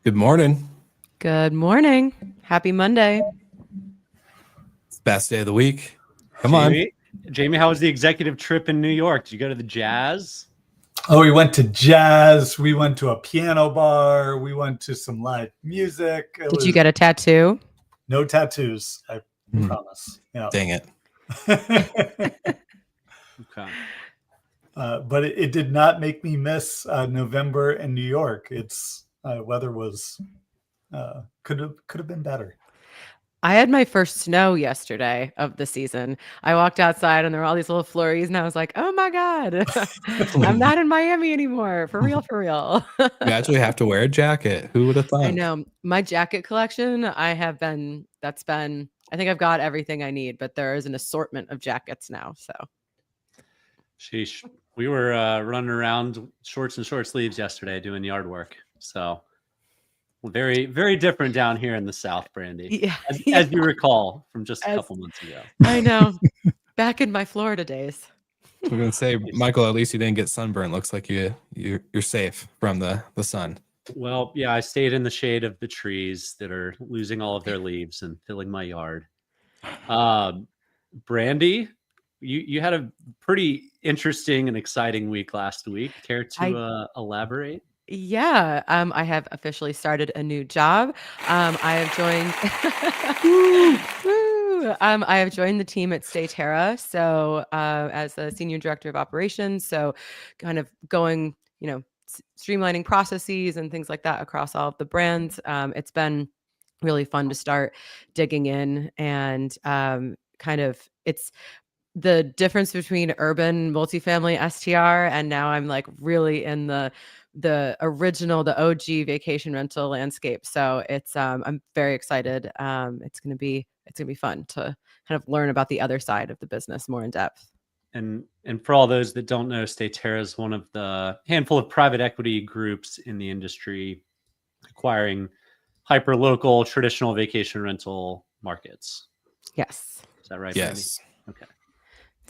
Good morning. Good morning. Happy Monday. It's the best day of the week. Come on. Jamie, how was the executive trip in New York? Did you go to the Jazz? Oh, we went to Jazz. We went to a piano bar. We went to some live music. Did you get a tattoo? No tattoos, I promise. Yeah. Dang it. Okay. But it did not make me miss November in New York. It's weather was could have been better. I had my first snow yesterday of the season. I walked outside and there were all these little flurries and I was like, oh my God, I'm not in Miami anymore. For real, for real. You actually have to wear a jacket. Who would have thought? I know. My jacket collection, I think I've got everything I need, but there is an assortment of jackets now. So. Sheesh. We were running around shorts and short sleeves yesterday doing yard work. So very, very different down here in the South, Brandy. Yeah. As you recall from just a couple months ago. I know. Back in my Florida days. I'm going to say, Michael, at least you didn't get sunburned. Looks like you're safe from the sun. Well, yeah, I stayed in the shade of the trees that are losing all of their leaves and filling my yard. Brandy, you had a pretty interesting and exciting week last week. Care to elaborate? Yeah, I have officially started a new job. I have joined. I have joined the team at STRs, so as the senior director of operations. So, kind of going, streamlining processes and things like that across all of the brands. It's been really fun to start digging in and it's the difference between urban multifamily STR and now I'm like really in the original, the OG vacation rental landscape. So it's I'm very excited. It's gonna be fun to kind of learn about the other side of the business more in depth. And for all those that don't know, STR is one of the handful of private equity groups in the industry acquiring hyper local traditional vacation rental markets. Yes. Is that right? Yes. Brandy? Okay.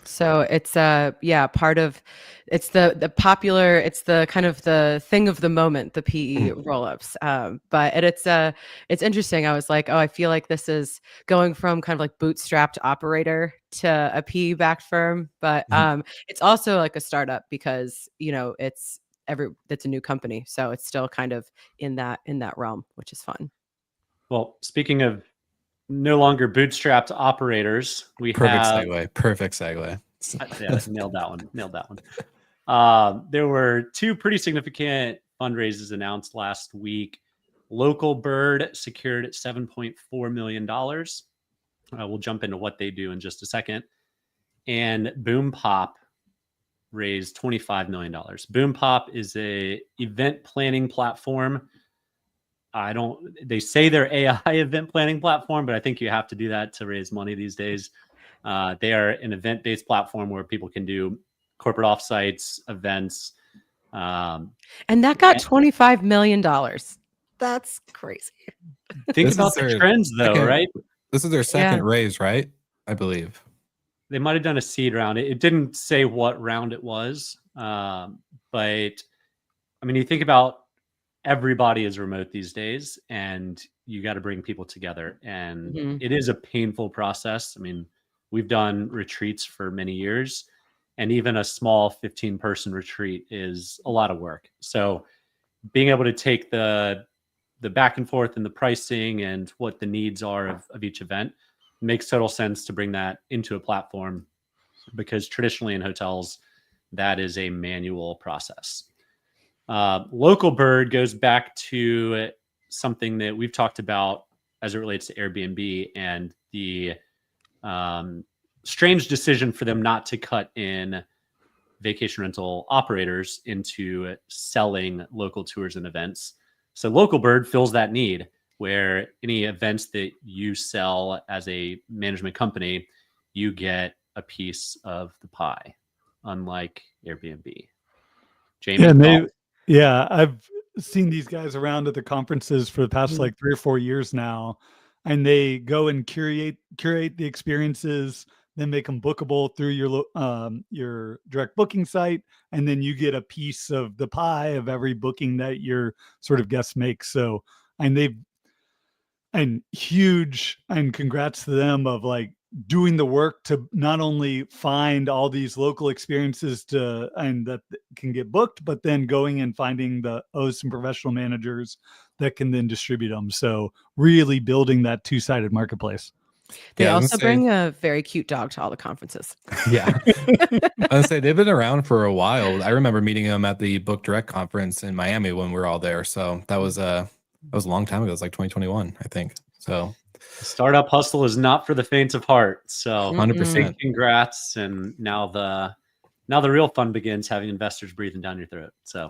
So it's part of it's the popular, it's the kind of the thing of the moment, the PE roll-ups. But it's interesting. I was like, oh, I feel like this is going from kind of like bootstrapped operator to a PE backed firm. But it's also like a startup because it's a new company. So it's still kind of in that realm, which is fun. Well, speaking of no longer bootstrapped operators, Perfect segue. Yeah, nailed that one. There were two pretty significant fundraisers announced last week. LocalBird secured $7.4 million. We'll jump into what they do in just a second. And BoomPop raised $25 million. BoomPop is a event planning platform. They say they're AI event planning platform, but I think you have to do that to raise money these days. They are an event-based platform where people can do corporate offsites, events. And that got $25 million. That's crazy. Think about the trends though, right? This is their second raise, right? I believe. They might have done a seed round. It didn't say what round it was. But I mean, you think about everybody is remote these days and you got to bring people together. And it is a painful process. I mean, we've done retreats for many years and even a small 15-person retreat is a lot of work. So being able to take the back and forth and the pricing and what the needs are of each event makes total sense to bring that into a platform because traditionally in hotels, that is a manual process. LocalBird goes back to something that we've talked about as it relates to Airbnb and the strange decision for them not to cut in vacation rental operators into selling local tours and events. So LocalBird fills that need where any events that you sell as a management company, you get a piece of the pie, unlike Airbnb. Jamie? Yeah, I've seen these guys around at the conferences for the past like 3 or 4 years now, and they go and curate the experiences, then make them bookable through your direct booking site, and then you get a piece of the pie of every booking that your sort of guest makes. So and huge and congrats to them of like doing the work to not only find all these local experiences and that can get booked, but then going and finding the hosts and professional managers that can then distribute them. So really building that two-sided marketplace. They Yeah, I was also gonna say- bring a very cute dog to all the conferences. Yeah. I would say they've been around for a while. I remember meeting them at the Book Direct conference in Miami when we were all there. So that was a long time ago. It was like 2021, I think. So Startup hustle is not for the faint of heart. So 100%. big congrats. And now the real fun begins, having investors breathing down your throat. So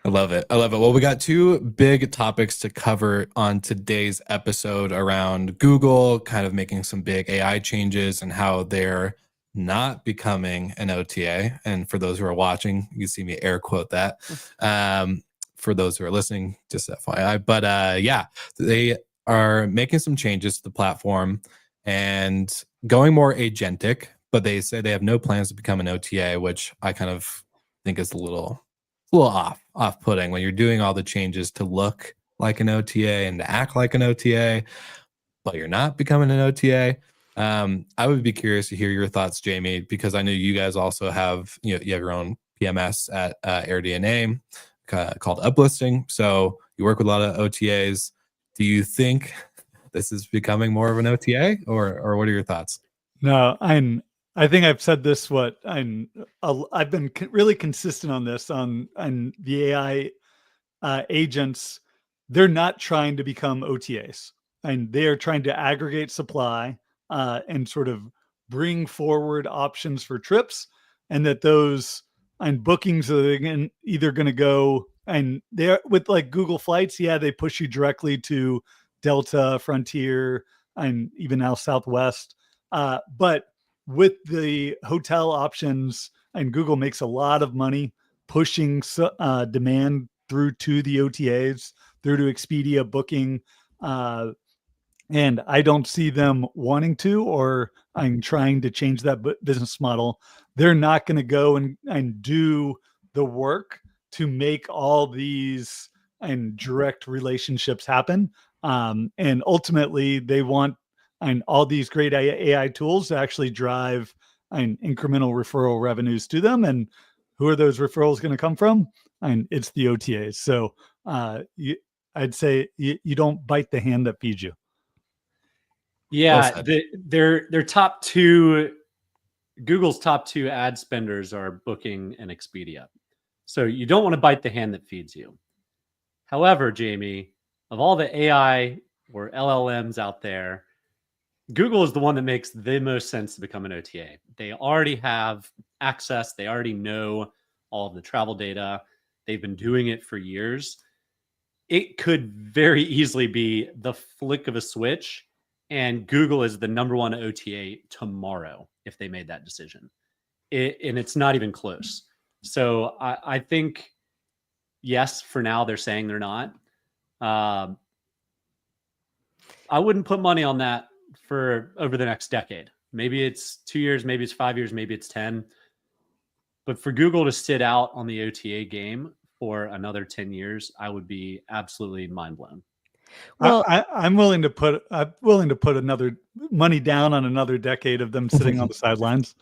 I love it. I love it. Well, we got two big topics to cover on today's episode around Google kind of making some big AI changes and how they're not becoming an OTA. And for those who are watching, you see me air quote that. For those who are listening, just FYI. But yeah, they are making some changes to the platform and going more agentic, but they say they have no plans to become an OTA, which I kind of think is a little off-putting when you're doing all the changes to look like an OTA and to act like an OTA, but you're not becoming an OTA. I would be curious to hear your thoughts, Jamie, because I know you guys also have, you have your own PMS at AirDNA called Uplisting. So you work with a lot of OTAs. Do you think this is becoming more of an OTA, or what are your thoughts? No, I think I've said this. I've been really consistent on this on the AI agents. They're not trying to become OTAs, and they are trying to aggregate supply and sort of bring forward options for trips, and that those and bookings are either going to go, and they're with like Google Flights. Yeah, they push you directly to Delta, Frontier, and even now Southwest. But with the hotel options, and Google makes a lot of money pushing demand through to the OTAs, through to Expedia, Booking. And I don't see them wanting to, or I'm trying to change that business model. They're not going to go and do the work to make all these and direct relationships happen. And ultimately, they want all these great AI tools to actually drive incremental referral revenues to them. And who are those referrals going to come from? And it's the OTAs. So I'd say you don't bite the hand that feeds you. yeah, their top two, Google's top two ad spenders are Booking and Expedia. So you don't want to bite the hand that feeds you. However, Jamie, of all the AI or LLMs out there, Google is the one that makes the most sense to become an OTA. They already have access. They already know all of the travel data. They've been doing it for years. It could very easily be the flick of a switch, and Google is the number one OTA tomorrow if they made that decision. And it's not even close. So I think, yes, for now, they're saying they're not. I wouldn't put money on that for over the next decade. Maybe it's 2 years, maybe it's 5 years, maybe it's 10. But for Google to sit out on the OTA game for another 10 years, I would be absolutely mind blown. Well, I'm willing to put another money down on another decade of them sitting on the sidelines.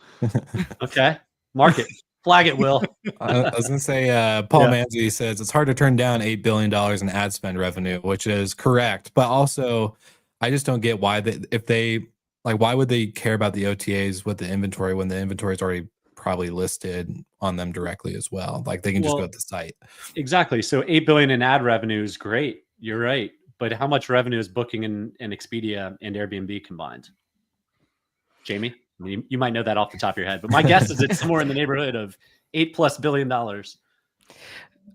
Okay, mark it, flag it, Will. I was going to say, Paul Manzi says it's hard to turn down $8 billion in ad spend revenue, which is correct. But also, I just don't get why why would they care about the OTAs with the inventory when the inventory is already probably listed on them directly as well? Like they can just go to the site. Exactly. So $8 billion in ad revenue is great. You're right. But how much revenue is Booking and Expedia and Airbnb combined? Jamie, you might know that off the top of your head, but my guess is it's somewhere in the neighborhood of $8+ billion.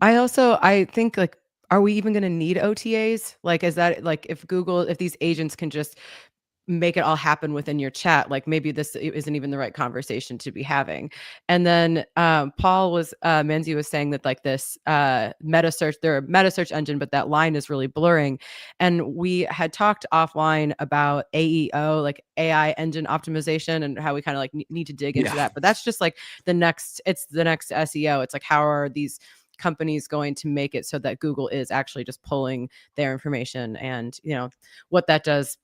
I think, like, are we even going to need OTAs? Like, is that like if these agents can just make it all happen within your chat, like maybe this isn't even the right conversation to be having. And then Manzi was saying that like this meta search, they're a meta search engine, but that line is really blurring. And we had talked offline about AEO, like AI engine optimization, and how we kind of like need to dig into that. But that's just like the next SEO. It's like, how are these companies going to make it so that Google is actually just pulling their information? And, what that does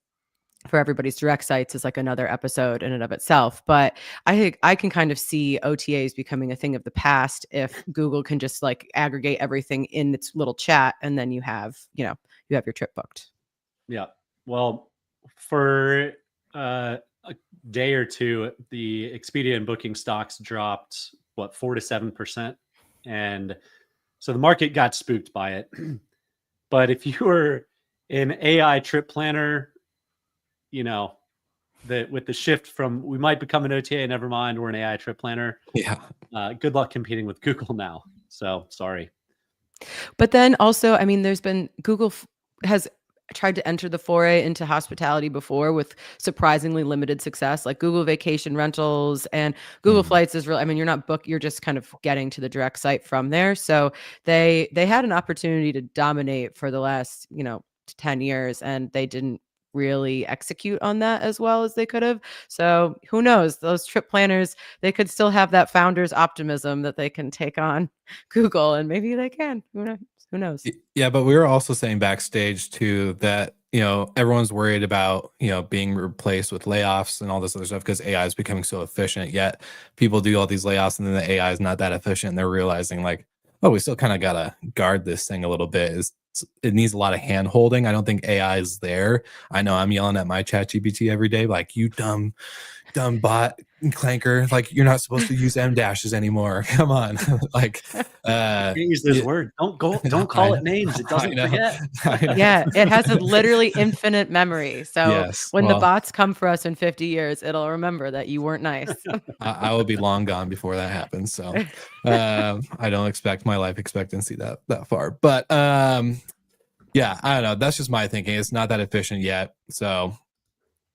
for everybody's direct sites is like another episode in and of itself. But I can kind of see OTAs becoming a thing of the past if Google can just like aggregate everything in its little chat, and then you have your trip booked. Yeah. Well, for a day or two, the Expedia and Booking stocks dropped 4 to 7%, and so the market got spooked by it. But if you were an AI trip planner, that with the shift from we might become an OTA, never mind, we're an AI trip planner. Yeah. Good luck competing with Google now. So sorry. But then also, I mean, there's been Google has tried to enter the foray into hospitality before with surprisingly limited success, like Google Vacation Rentals and Google Flights is really, I mean, you're not booked, you're just kind of getting to the direct site from there. So they had an opportunity to dominate for the last, 10 years, and they didn't really execute on that as well as they could have. So who knows, those trip planners, they could still have that founder's optimism that they can take on Google, and maybe they can. Who knows? Yeah, but we were also saying backstage too that everyone's worried about being replaced with layoffs and all this other stuff because AI is becoming so efficient. Yet people do all these layoffs and then the AI is not that efficient. And they're realizing like, oh, we still kind of gotta guard this thing a little bit. It needs a lot of hand holding. I don't think AI is there. I know I'm yelling at my chat GPT every day, like, you dumb bot clanker, like you're not supposed to use M dashes anymore. Come on. Like use this word. Don't call it names. It doesn't forget. Yeah, it has a literally infinite memory. So when the bots come for us in 50 years, it'll remember that you weren't nice. I will be long gone before that happens. So I don't expect my life expectancy that far. But yeah, I don't know. That's just my thinking. It's not that efficient yet. So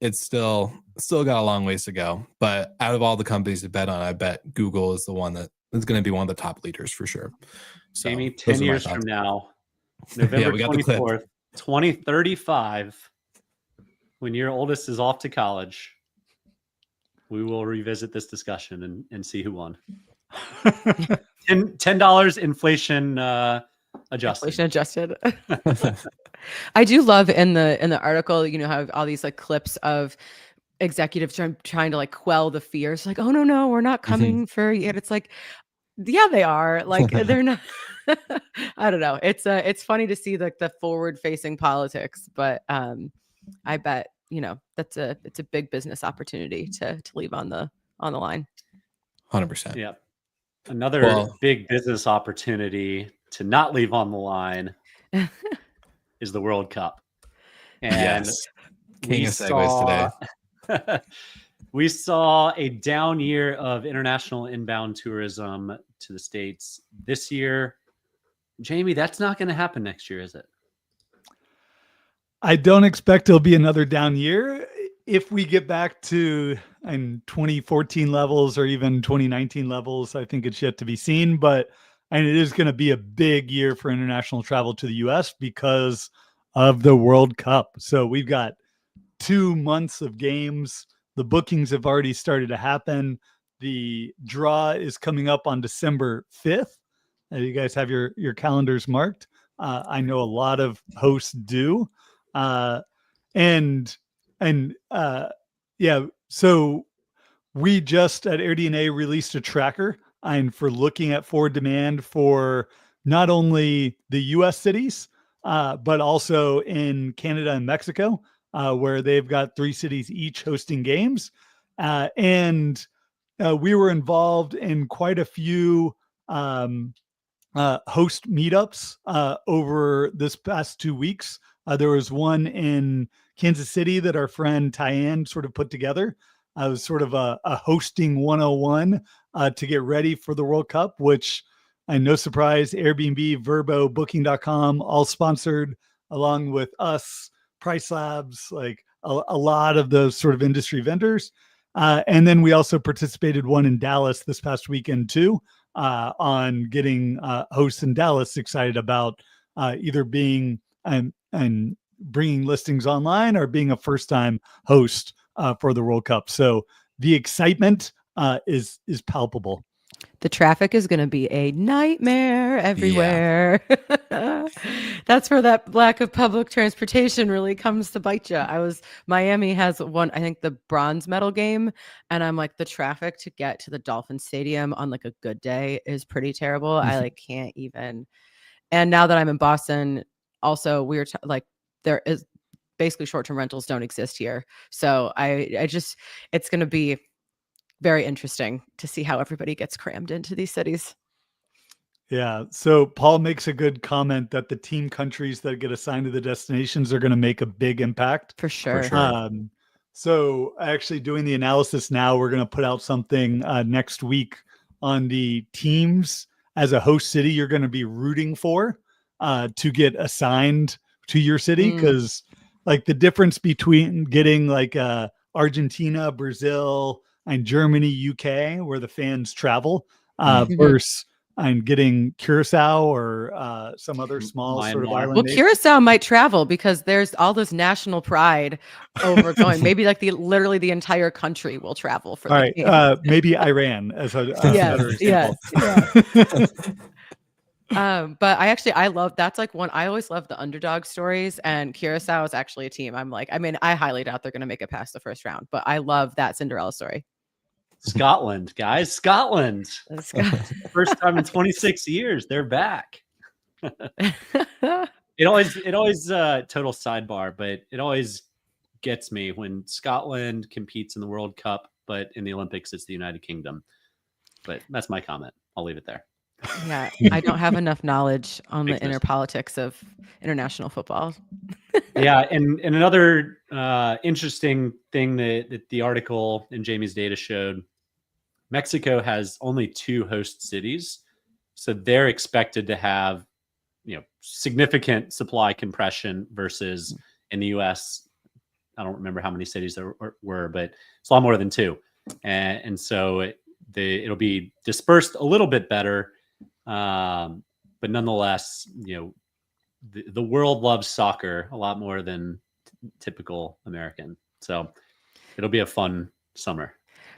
it's still got a long ways to go. But out of all the companies to bet on, I bet Google is the one that is going to be one of the top leaders for sure. So Jamie, 10 years from now, November 24th, 2035, when your oldest is off to college, we will revisit this discussion and see who won. $10 inflation adjusted. Inflation adjusted. I do love in the article, how all these like clips of executives trying to like quell the fears, like, oh no, we're not coming for you. It's like, yeah, they are. Like they're not. I don't know. It's funny to see the forward facing politics, but I bet it's a big business opportunity to leave on the line. 100%. Yeah. Another big business opportunity to not leave on the line is the World Cup. And King of segues today. We saw a down year of international inbound tourism to the States this year. Jamie, that's not going to happen next year, is it? I don't expect it'll be another down year. If we get back to 2014 levels or even 2019 levels, I think it's yet to be seen. But it is going to be a big year for international travel to the U.S. because of the World Cup. So we've got 2 months of games. The bookings have already started to happen. The draw is coming up on December 5th. You guys have your calendars marked. I know a lot of hosts do. So we just at AirDNA released a tracker and for looking at forward demand for not only the US cities, but also in Canada and Mexico, where they've got 3 cities each hosting games. We were involved in quite a few host meetups over this past 2 weeks. There was one in Kansas City that our friend Tyann sort of put together. It was sort of a hosting 101 to get ready for the World Cup, which, no surprise, Airbnb, Vrbo, Booking.com, all sponsored, along with us, Price Labs, like a lot of those sort of industry vendors. And then we also participated one in Dallas this past weekend too, on getting hosts in Dallas excited about either being and bringing listings online or being a first-time host for the World Cup. So the excitement is palpable. The traffic is going to be a nightmare everywhere. That's where that lack of public transportation really comes to bite you. Miami has one, I think the bronze medal game. And I'm like, the traffic to get to the Dolphin Stadium on like a good day is pretty terrible. I like can't even. And now that I'm in Boston, also we were like, there is basically short-term rentals don't exist here. So it's going to be very interesting to see how everybody gets crammed into these cities. Yeah. So Paul makes a good comment that the team countries that get assigned to the destinations are going to make a big impact. For sure. So actually doing the analysis now, we're going to put out something next week on the teams as a host city you're going to be rooting for to get assigned to your city. Because like the difference between getting like Argentina, Brazil, and Germany, UK, where the fans travel, versus and getting Curacao or some other small sort of island. Well, Curacao might travel because there's all this national pride over going. Maybe like literally the entire country will travel for. All right, maybe Iran as a better example. But I love that's like one. I always love the underdog stories, and Curacao is actually a team. I highly doubt they're going to make it past the first round, but I love that Cinderella story. Scotland, guys, Scotland. First time in 26 years, they're back. It always total sidebar, but it always gets me when Scotland competes in the World Cup, but in the Olympics, it's the United Kingdom. But that's my comment. I'll leave it there. Yeah, I don't have enough knowledge on the inner politics of international football. Yeah, and another interesting thing that the article in Jamie's data showed, Mexico has only 2 host cities, so they're expected to have significant supply compression versus in the U.S. I don't remember how many cities there were, but it's a lot more than 2, and so it'll be dispersed a little bit better. But nonetheless, the world loves soccer a lot more than typical American. So it'll be a fun summer.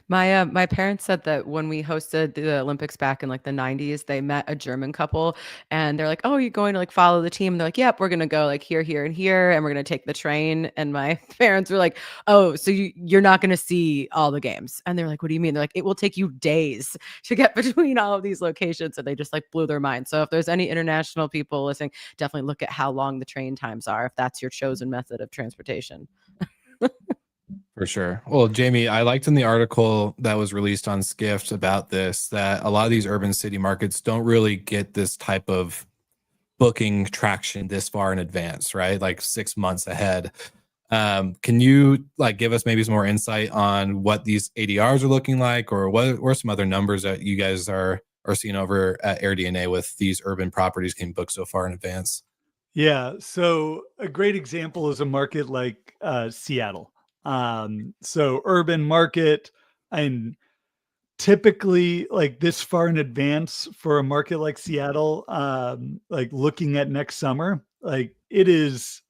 My parents said that when we hosted the Olympics back in like the 90s, they met a German couple and they're like, "Oh, you're going to like follow the team?" And they're like, "Yep, we're going to go like here, here, and here, and we're going to take the train." And my parents were like, "Oh, so you're not going to see all the games?" And they're like, "What do you mean?" They're like, "It will take you days to get between all of these locations." And they just like blew their mind. So if there's any international people listening, definitely look at how long the train times are if that's your chosen method of transportation. For sure. Well, Jamie, I liked in the article that was released on Skift about this, that a lot of these urban city markets don't really get this type of booking traction this far in advance, right? Like 6 months ahead. Can you like give us maybe some more insight on what these ADRs are looking like, or what are some other numbers that you guys are seeing over at AirDNA with these urban properties getting booked so far in advance? Yeah. So a great example is a market like Seattle. So urban market, and typically like this far in advance for a market like Seattle, like looking at next summer, like it's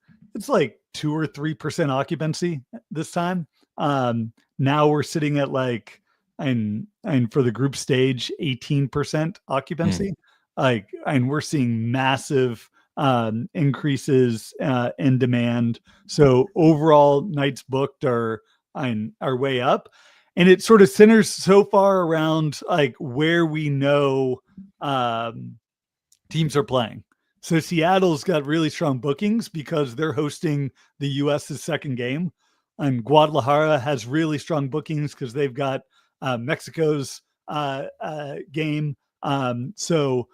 like 2 or 3% occupancy this time. Now we're sitting at like, and for the group stage, 18% occupancy. And we're seeing massive increases in demand. So overall nights booked are way up, and it sort of centers so far around like where we know teams are playing. So Seattle's got really strong bookings because they're hosting the US's second game, and Guadalajara has really strong bookings because they've got Mexico's game. So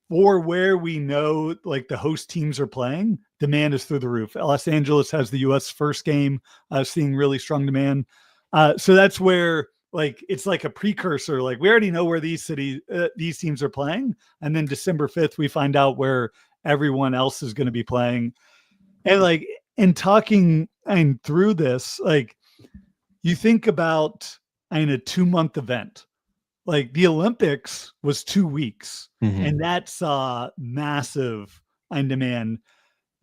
for where we know like the host teams are playing, demand is through the roof. Los Angeles has the US first game, seeing really strong demand. So that's where like it's like a precursor. Like we already know where these teams are playing, and then December 5th we find out where everyone else is going to be playing. And like in talking and through this, like you think about a 2-month event. Like the Olympics was 2 weeks, and that saw massive on demand.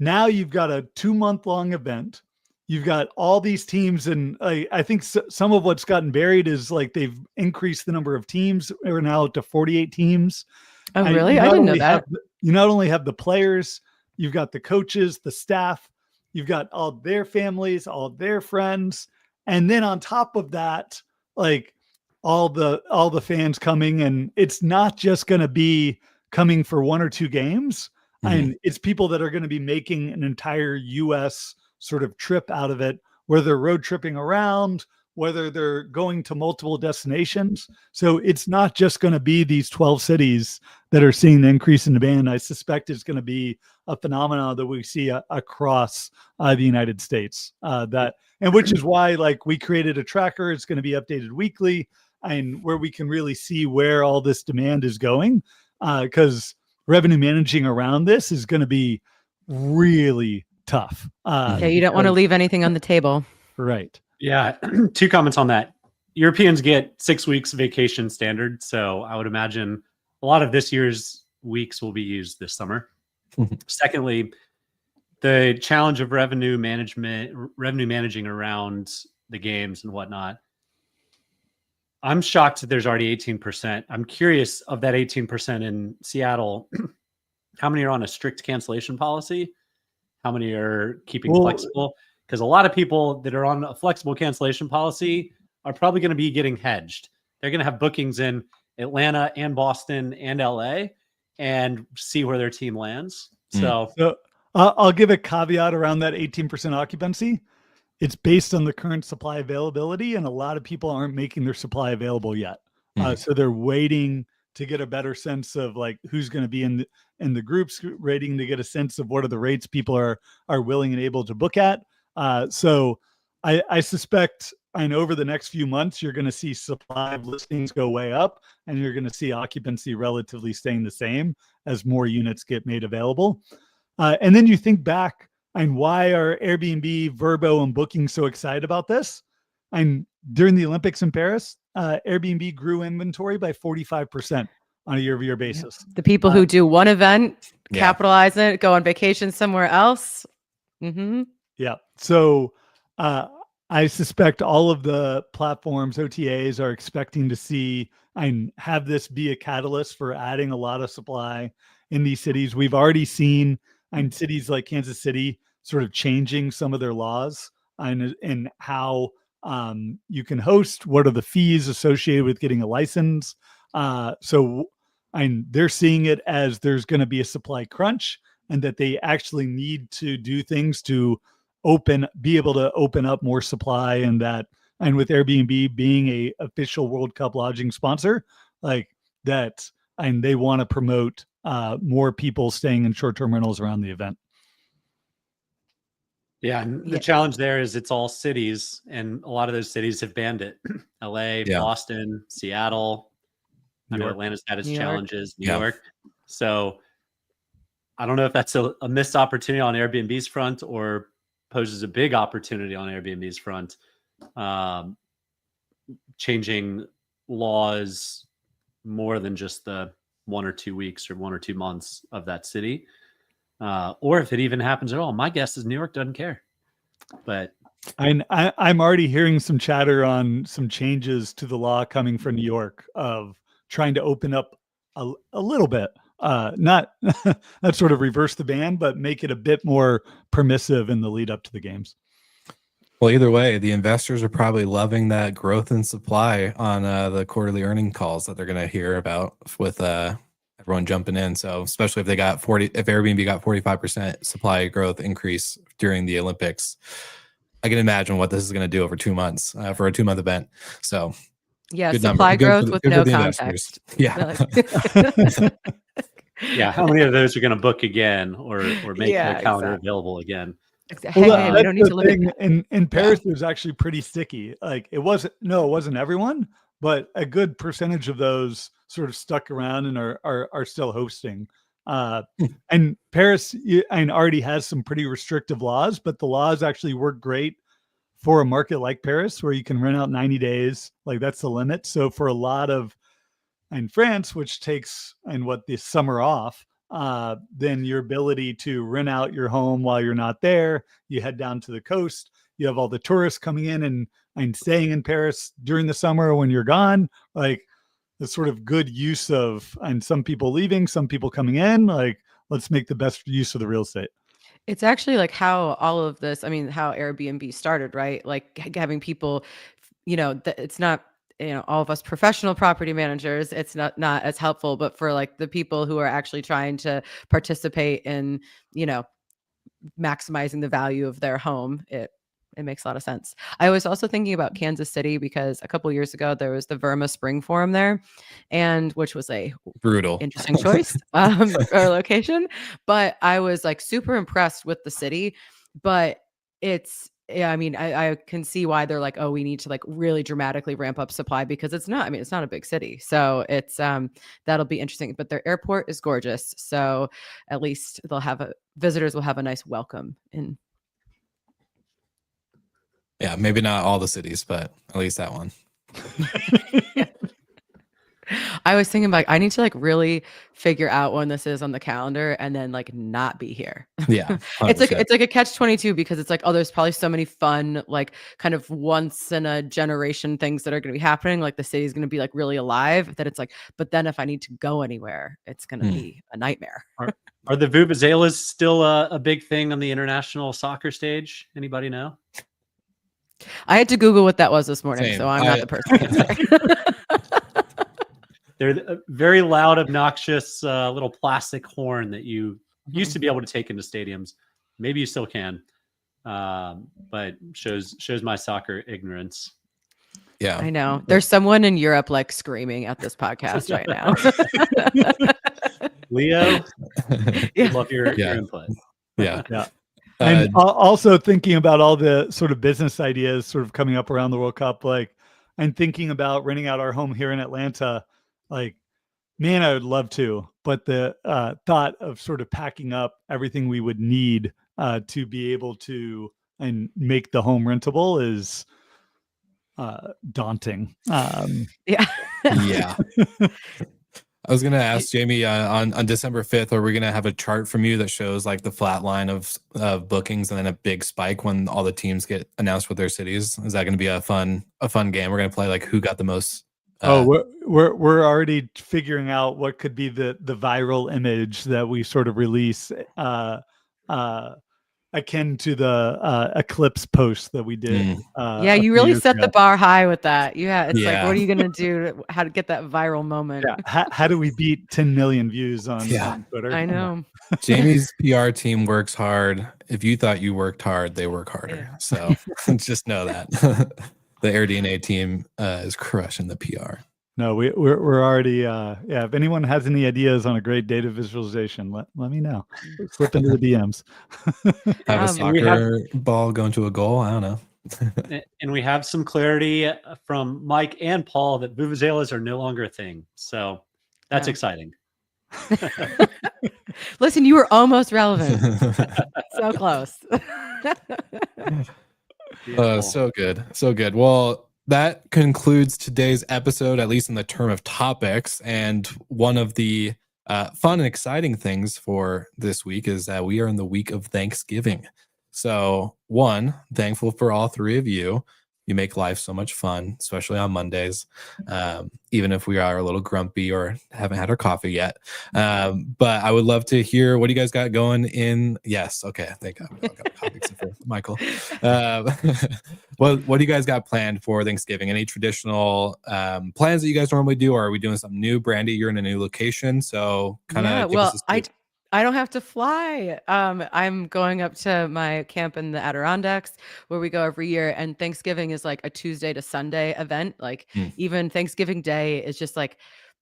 Now you've got a 2-month long event. you've got all these teams, and I think some of what's gotten buried is like they've increased the number of teams. We're now up to 48 teams. Oh, really? I didn't know that. You not only have the players, you've got the coaches, the staff, you've got all their families, all their friends, and then on top of that, like all the fans coming, and it's not just going to be coming for one or two games. And it's people that are going to be making an entire US sort of trip out of it, whether they're road tripping around, whether they're going to multiple destinations. So it's not just going to be these 12 cities that are seeing the increase in demand. I suspect it's going to be a phenomenon that we see across the United States, and which is why like we created a tracker. It's going to be updated weekly, and where we can really see where all this demand is going, because revenue managing around this is going to be really tough. Yeah, you don't want to leave anything on the table. Right. Yeah. 2 comments on that. Europeans get 6 weeks vacation standard. So I would imagine a lot of this year's weeks will be used this summer. Secondly, the challenge of revenue managing around the games and whatnot. I'm shocked that there's already 18%. I'm curious, of that 18% in Seattle, how many are on a strict cancellation policy? How many are keeping flexible? Because a lot of people that are on a flexible cancellation policy are probably going to be getting hedged. They're going to have bookings in Atlanta and Boston and LA and see where their team lands. So I'll give a caveat around that 18% occupancy. It's based on the current supply availability, and a lot of people aren't making their supply available yet. So they're waiting to get a better sense of like who's going to be in the groups, waiting to get a sense of what are the rates people are willing and able to book at. So I suspect, and over the next few months, you're going to see supply of listings go way up, and you're going to see occupancy relatively staying the same as more units get made available. And then you think back, and why are Airbnb, Vrbo, and Booking so excited about this? And during the Olympics in Paris, Airbnb grew inventory by 45% on a year-over-year basis. The people who do one event, capitalize it, go on vacation somewhere else. Yeah. So I suspect all of the platforms, OTAs, are expecting to see and have this be a catalyst for adding a lot of supply in these cities. We've already seen in cities like Kansas City sort of changing some of their laws and how you can host, what are the fees associated with getting a license. So they're seeing it as there's going to be a supply crunch, and that they actually need to do things to be able to open up more supply, and with Airbnb being a official World Cup lodging sponsor, like that, and they want to promote more people staying in short-term rentals around the event. Yeah, and the challenge there is it's all cities, and a lot of those cities have banned it. LA, Boston, Seattle. I know Atlanta's had its challenges, New York. So I don't know if that's a missed opportunity on Airbnb's front, or poses a big opportunity on Airbnb's front, changing laws more than just the 1 or 2 weeks or 1 or 2 months of that city, or if it even happens at all. My guess is New York doesn't care. But I'm already hearing some chatter on some changes to the law coming from New York of trying to open up a little bit. Not sort of reverse the ban, but make it a bit more permissive in the lead up to the games. Well, either way, the investors are probably loving that growth in supply on the quarterly earning calls that they're going to hear about with everyone jumping in. So especially if if Airbnb got 45% supply growth increase during the Olympics, I can imagine what this is going to do over 2 months for a 2-month event. So yeah, supply growth with no context. Yeah. Yeah, how many of those are going to book again or make their calendar available again? Exactly. Hey, we don't need to limit. In Paris, it was actually pretty sticky. Like it wasn't everyone, but a good percentage of those sort of stuck around and are still hosting. And Paris already has some pretty restrictive laws, but the laws actually work great for a market like Paris, where you can rent out 90 days. Like that's the limit. So for a lot of, in France, which takes the summer off, then your ability to rent out your home while you're not there, you head down to the coast, you have all the tourists coming in and staying in Paris during the summer when you're gone. Like the sort of good use of, and some people leaving, some people coming in, like, let's make the best use of the real estate. It's actually like how all of this, I mean, how Airbnb started, right? Like having people, it's not, all of us professional property managers, it's not as helpful, but for like the people who are actually trying to participate in, maximizing the value of their home, it makes a lot of sense. I was also thinking about Kansas City because a couple years ago there was the Verma Spring Forum there, and which was a Brutal. interesting choice or location. But I was like super impressed with the city. But I mean, I can see why they're like, oh, we need to like really dramatically ramp up supply, because it's not a big city. So it's that'll be interesting. But their airport is gorgeous. So at least visitors will have a nice welcome in. Yeah, maybe not all the cities, but at least that one. I was thinking about, I need to like really figure out when this is on the calendar and then like not be here. Yeah. It's like a catch-22, because it's like, oh, there's probably so many fun, like kind of once in a generation things that are going to be happening. Like the city's going to be like really alive, that it's like, but then if I need to go anywhere, it's going to be a nightmare. Are the vuvuzelas still a big thing on the international soccer stage? Anybody know? I had to Google what that was this morning, Same. so I'm not the person answering. They're a very loud, obnoxious little plastic horn that you used to be able to take into stadiums. Maybe you still can, but shows my soccer ignorance. Yeah, I know. There's someone in Europe like screaming at this podcast right now. Leo, Yeah. love your input. Yeah. Yeah. And also thinking about all the sort of business ideas sort of coming up around the World Cup, like I'm thinking about renting out our home here in Atlanta. Like, man, I would love to, but the thought of sort of packing up everything we would need to be able to and make the home rentable is daunting. Yeah. Yeah. I was going to ask Jamie on December 5th, are we going to have a chart from you that shows like the flat line of bookings and then a big spike when all the teams get announced with their cities? Is that going to be a fun game? We're going to play like who got the most. We're already figuring out what could be the viral image that we sort of release akin to the eclipse post that we did. Yeah, you really set the bar high with that. Yeah, it's like, what are you going to do? How to get that viral moment? Yeah. How do we beat 10 million views on Twitter? I know. Jamie's PR team works hard. If you thought you worked hard, they work harder. Yeah. So just know that. The AirDNA team is crushing the PR. No, we're already if anyone has any ideas on a great data visualization, let me know. Slip into the DMs. Have a soccer ball going to a goal. I don't know. And we have some clarity from Mike and Paul that vuvuzelas are no longer a thing. So that's exciting. Listen, you were almost relevant. So close. So good. So good. Well, that concludes today's episode, at least in the term of topics. And one of the fun and exciting things for this week is that we are in the week of Thanksgiving. So, one, thankful for all three of you. You make life so much fun, especially on Mondays, even if we are a little grumpy or haven't had our coffee yet. But I would love to hear what you guys got going in. Yes. Okay. Thank God. We all got coffee except for Michael. What do you guys got planned for Thanksgiving? Any traditional plans that you guys normally do? Or are we doing something new? Brandy, you're in a new location. So kind of I don't have to fly. I'm going up to my camp in the Adirondacks where we go every year. And Thanksgiving is like a Tuesday to Sunday event. Like even Thanksgiving Day is just like,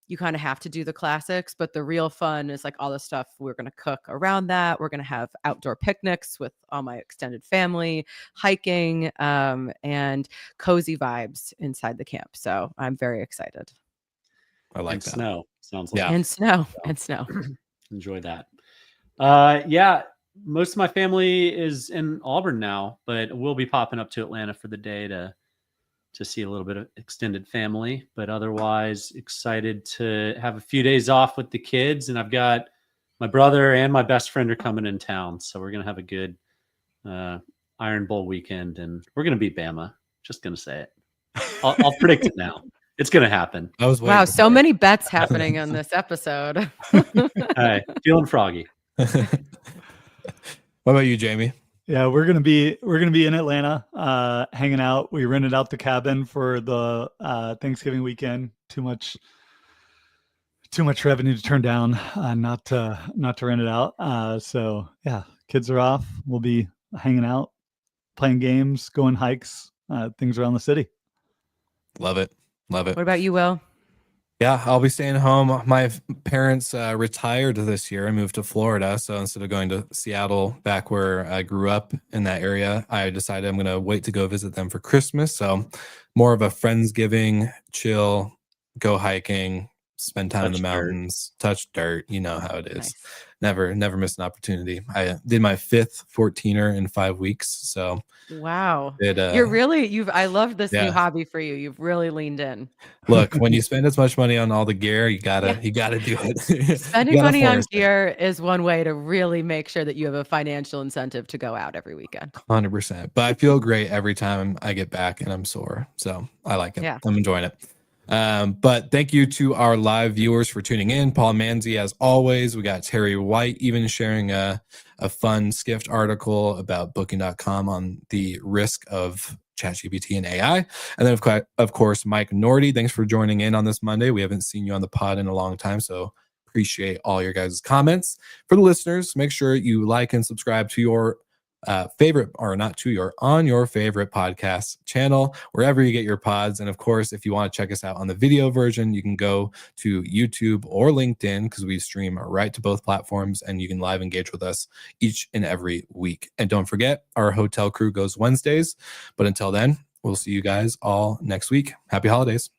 you kind of have to do the classics, but the real fun is like all the stuff we're going to cook around that. We're going to have outdoor picnics with all my extended family, hiking, and cozy vibes inside the camp. So I'm very excited. I like that. Snow sounds like. Yeah. And snow. Enjoy that. Most of my family is in Auburn now, but we'll be popping up to Atlanta for the day to see a little bit of extended family. But otherwise, excited to have a few days off with the kids. And I've got my brother and my best friend are coming in town, so we're gonna have a good Iron Bowl weekend, and we're going to beat Bama. Just going to say it. I'll predict it now. It's going to happen. I was Wow, waiting so for it. many bets happening on this episode. Hey, feeling froggy. What about you, Jamie? Yeah, we're gonna be in Atlanta, hanging out. We rented out the cabin for the Thanksgiving weekend. Too much revenue to turn down, not to rent it out. So yeah, kids are off. We'll be hanging out, playing games, going hikes, things around the city. Love it. Love it. What about you, Will? Yeah, I'll be staying home. My parents retired this year and moved to Florida. So instead of going to Seattle, back where I grew up in that area, I decided I'm going to wait to go visit them for Christmas. So more of a Friendsgiving, chill, go hiking, spend time in the Touch dirt. mountains, touch dirt. You know how it is. Nice. Never miss an opportunity. I did my 5th 14er in 5 weeks. So Wow. it, I love this yeah. new hobby for you. You've really leaned in. look, when you spend as much money on all the gear, you gotta do it. Spending You gotta money on force it. gear is one way to really make sure that you have a financial incentive to go out every weekend. 100%. But I feel great every time I get back and I'm sore. So I like it. Yeah. I'm enjoying it. But thank you to our live viewers for tuning in. Paul Manzi, as always. We got Terry White even sharing a fun Skift article about Booking.com on the risk of ChatGPT and AI. And then, of course, Mike Nordy. Thanks for joining in on this Monday. We haven't seen you on the pod in a long time, so appreciate all your guys' comments. For the listeners, make sure you like and subscribe to your on your favorite podcast channel, wherever you get your pods. And of course, if you want to check us out on the video version, you can go to YouTube or LinkedIn, because we stream right to both platforms and you can live engage with us each and every week. And don't forget, our hotel crew goes Wednesdays. But until then, we'll see you guys all next week. Happy holidays.